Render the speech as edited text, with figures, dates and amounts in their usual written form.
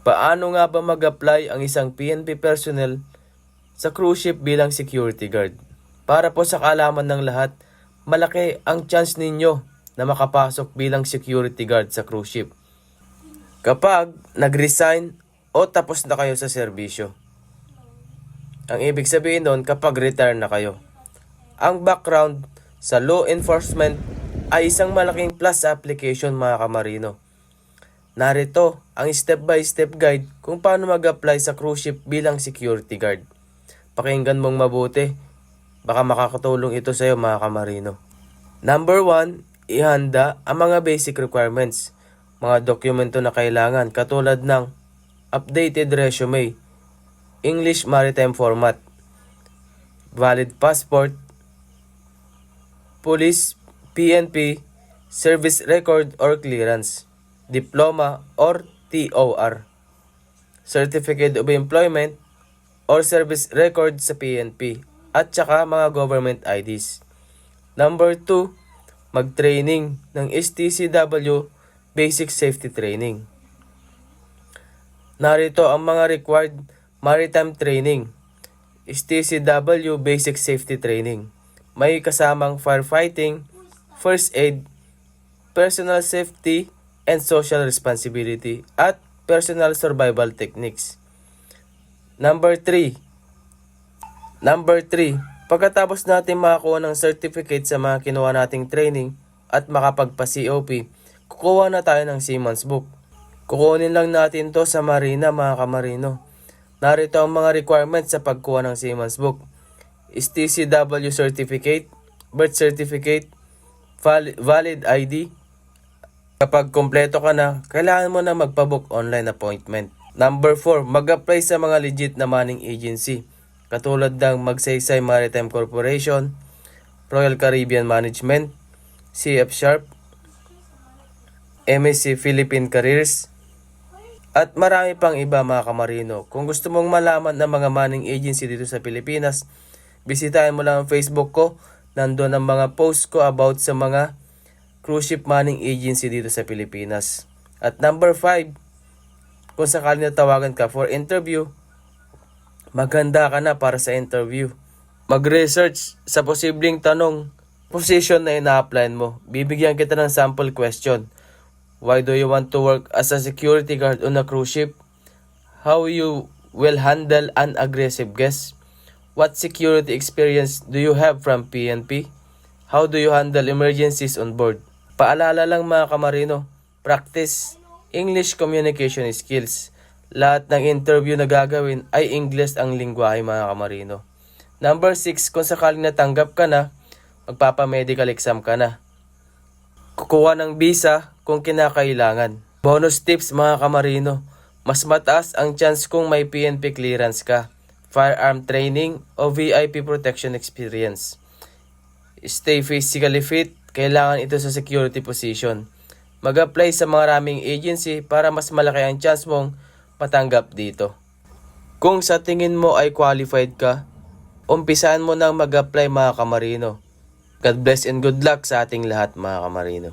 Paano nga ba mag-apply ang isang PNP personnel sa cruise ship bilang security guard? Para po sa kaalaman ng lahat, malaki ang chance ninyo na makapasok bilang security guard sa cruise ship kapag nag-resign o tapos na kayo sa serbisyo. Ang ibig sabihin nun kapag retire na kayo. Ang background sa law enforcement ay isang malaking plus sa application mga kamarino. Narito ang step-by-step guide kung paano mag-apply sa cruise ship bilang security guard. Pakinggan mong mabuti, baka makakatulong ito sa iyo mga kamarino. Number 1, ihanda ang mga basic requirements. Mga dokumento na kailangan katulad ng updated resume, English maritime format, valid passport, police, PNP, service record or clearance, diploma or TOR, certificate of employment or service record sa PNP, at saka mga government IDs. Number 2, mag-training ng STCW Basic Safety Training. Narito ang mga required maritime training. STCW Basic Safety Training. May kasamang firefighting, first aid, personal safety and social responsibility, at personal survival techniques. Number 3, pagkatapos natin makakuha ng certificate sa mga kinuha nating training at makapagpa-COP, kukuha na tayo ng Seaman's Book. Kukunin lang natin to sa marina mga kamarino. Narito ang mga requirements sa pagkuha ng Seaman's Book. STCW certificate, birth certificate, valid ID. Kapag kompleto ka na, kailangan mo na magpabook online appointment. Number 4, mag-apply sa mga legit na manning agency katulad ng Magsaysay Maritime Corporation, Royal Caribbean Management, CF Sharp, MSC Philippine Careers, at marami pang iba mga kamarino. Kung gusto mong malaman ng mga manning agency dito sa Pilipinas, bisitahin mo lang ang Facebook ko. Nandun ang mga post ko about sa mga cruise ship manning agency dito sa Pilipinas. At number 5, kung sakali na tawagan ka for interview, maghanda ka na para sa interview. Mag-research sa posibleng tanong, position na ina-applyan mo. Bibigyan kita ng sample question. Why do you want to work as a security guard on a cruise ship? How you will handle an aggressive guest? What security experience do you have from PNP? How do you handle emergencies on board? Paalala lang mga kamarino, practice English communication skills. Lahat ng interview na gagawin ay English ang lingwahe mga kamarino. Number 6, kung sakaling natanggap ka na, magpapa-medical exam ka na. Kukuha ng visa kung kinakailangan. Bonus tips mga kamarino, mas mataas ang chance kung may PNP clearance ka, firearm training o VIP protection experience. Stay physically fit, kailangan ito sa security position. Mag-apply sa maraming agency para mas malaki ang chance mong matanggap dito. Kung sa tingin mo ay qualified ka, umpisahan mo nang mag-apply mga kamarino. God bless and good luck sa ating lahat mga kamarino.